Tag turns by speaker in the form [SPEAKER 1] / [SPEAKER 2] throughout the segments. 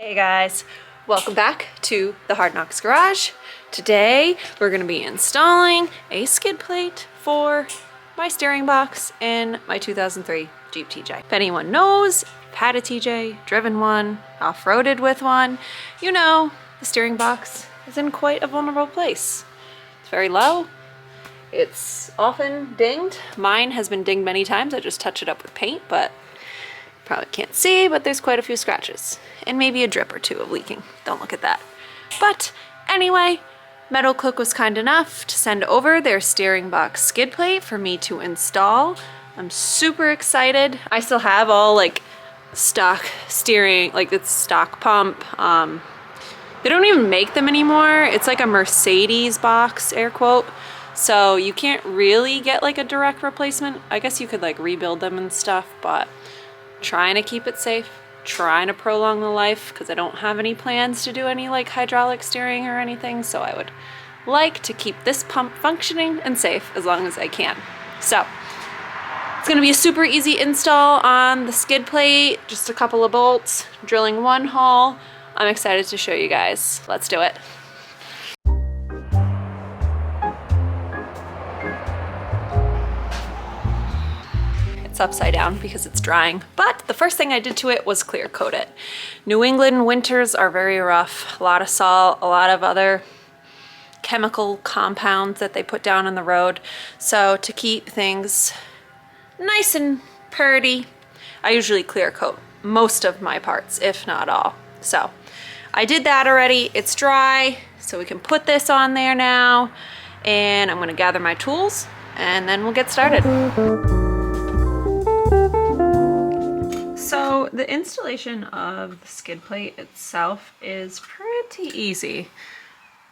[SPEAKER 1] Hey guys, welcome back to the Hard Knox Garage. Today we're going to be installing a skid plate for my steering box in my 2003 Jeep TJ. If anyone knows, I've had a TJ, driven one, off-roaded with one, you know the steering box is in quite a vulnerable place. It's very low, it's often dinged. Mine has been dinged many times. I just touch it up with paint, but probably can't see, but there's quite a few scratches and maybe a drip or two of leaking. Don't look at that. But anyway, MetalCloak was kind enough to send over their steering box skid plate for me to install. I'm super excited. I still have all like stock steering, like it's stock pump. They don't even make them anymore. It's like a Mercedes box, air quote. So you can't really get like a direct replacement. I guess you could like rebuild them and stuff, but trying to keep it safe, trying to prolong the life because I don't have any plans to do any like hydraulic steering or anything, so I would like to keep this pump functioning and safe as long as I can. So it's going to be a super easy install on the skid plate, just a couple of bolts, drilling one hole. I'm excited to show you guys. Let's do it. Upside down because it's drying, but the first thing I did to it was clear coat it. New England winters are very rough. A lot of salt, a lot of other chemical compounds that they put down on the road. So to keep things nice and purty, I usually clear coat most of my parts, if not all. So I did that already. It's dry, so we can put this on there now, and I'm going to gather my tools and then we'll get started. So the installation of the skid plate itself is pretty easy.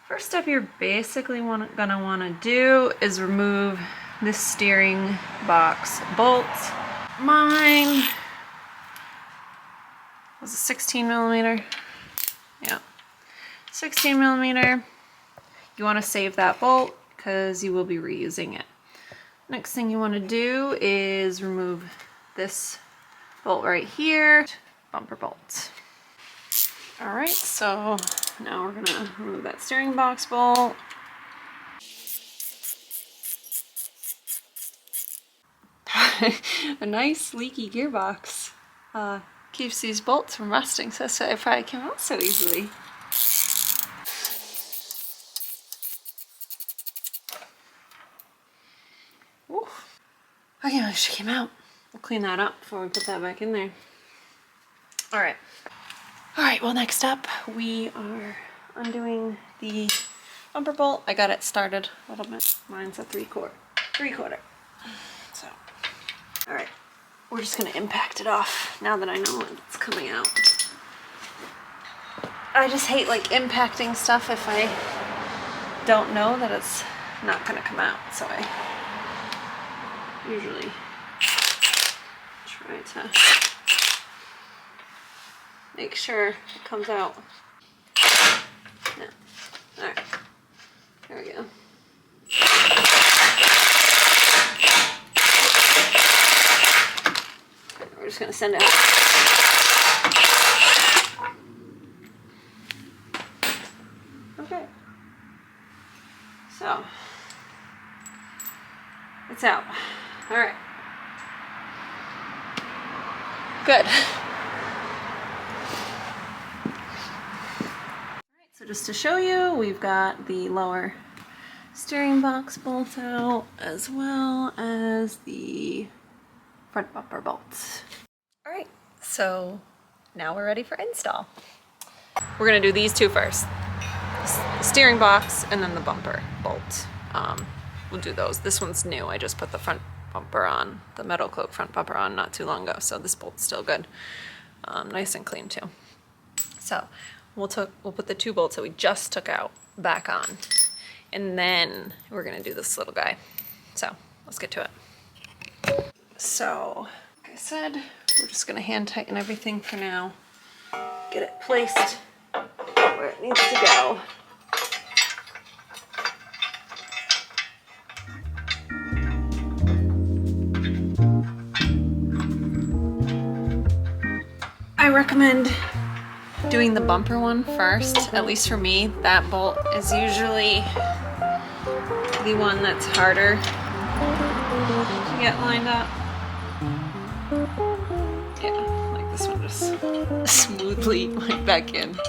[SPEAKER 1] First step you're basically gonna want to do is remove this steering box bolt. Mine was a 16 millimeter. Yeah, 16 millimeter. You want to save that bolt because you will be reusing it. Next thing you want to do is remove this bolt right here, bumper bolt. All right, so now we're gonna remove that steering box bolt. A nice leaky gearbox keeps these bolts from rusting, so that's why it probably came out so easily. Ooh. Okay, she came out. We'll clean that up before we put that back in there. All right, well, next up, we are undoing the bumper bolt. I got it started a little bit. Mine's a three quarter. So, all right, we're just gonna impact it off now that I know it's coming out. I just hate like impacting stuff if I don't know that it's not gonna come out, so I usually try to make sure it comes out. No. Alright. There we go. We're just going to send it out. Okay. So, it's out. Alright. Good. Alright, so just to show you, we've got the lower steering box bolt out as well as the front bumper bolts. Alright, so now we're ready for install. We're going to do these two first. The steering box and then the bumper bolt. We'll do those. This one's new. I just put the front bumper on, the MetalCloak front bumper on not too long ago, so this bolt's still good. Nice and clean too. So we'll put the two bolts that we just took out back on, and then we're gonna do this little guy. So let's get to it. So like I said, we're just gonna hand tighten everything for now. Get it placed where it needs to go. I recommend doing the bumper one first. At least for me, that bolt is usually the one that's harder to get lined up. Yeah, like this one just smoothly went back in.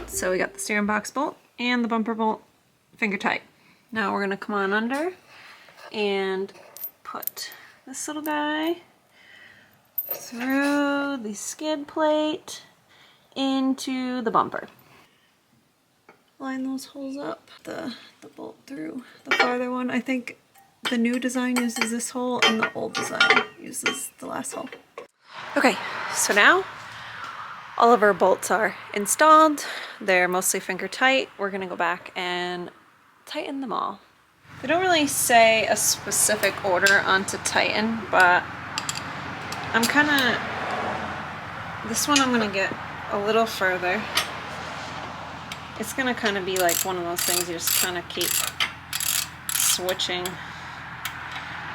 [SPEAKER 1] So we got the steering box bolt and the bumper bolt finger tight. Now we're gonna come on under and put this little guy through the skid plate into the bumper. Line those holes up, the bolt through the farther one. I think the new design uses this hole and the old design uses the last hole. Okay, so now all of our bolts are installed. They're mostly finger tight. We're gonna go back and tighten them all. They don't really say a specific order on to tighten, but I'm kinda, this one I'm gonna get a little further. It's gonna kind of be like one of those things you just kind of keep switching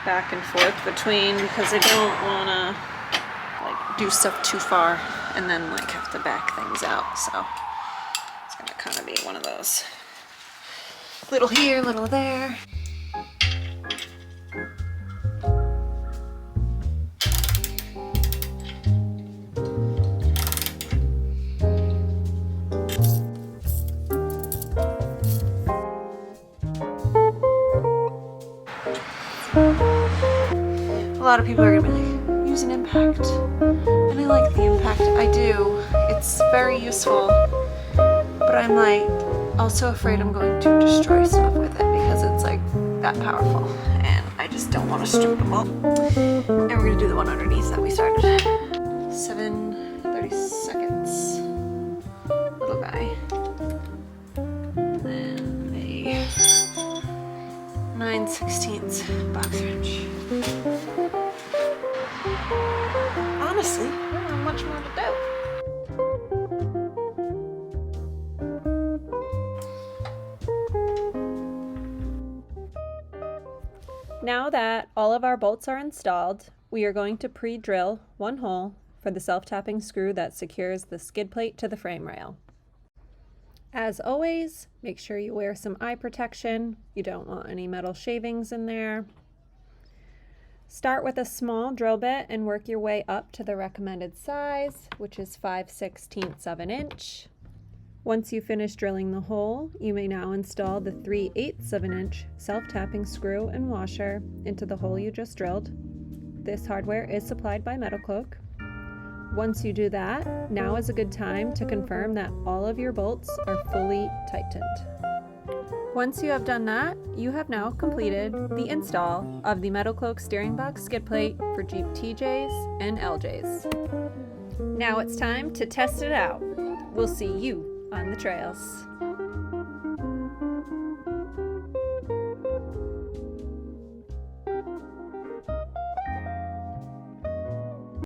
[SPEAKER 1] back and forth between, because I don't wanna like do stuff too far and then like have to back things out. So it's gonna kind of be one of those. Little here, little there. A lot of people are gonna be like, use an impact. And I like the impact, I do. It's very useful. But I'm like also afraid I'm going to destroy stuff with it because it's like that powerful. And I just don't want to strip them up. And we're gonna do the one underneath that we started. 7/32. Little guy. And then a 9/16 box wrench. Honestly, I don't have much more to do. Now that all of our bolts are installed, we are going to pre-drill one hole for the self-tapping screw that secures the skid plate to the frame rail. As always, make sure you wear some eye protection. You don't want any metal shavings in there. Start with a small drill bit and work your way up to the recommended size, which is 5/16 of an inch. Once you finish drilling the hole, you may now install the 3/8 of an inch self-tapping screw and washer into the hole you just drilled. This hardware is supplied by MetalCloak. Once you do that, now is a good time to confirm that all of your bolts are fully tightened. Once you have done that, you have now completed the install of the MetalCloak steering box skid plate for Jeep TJs and LJs. Now it's time to test it out. We'll see you on the trails.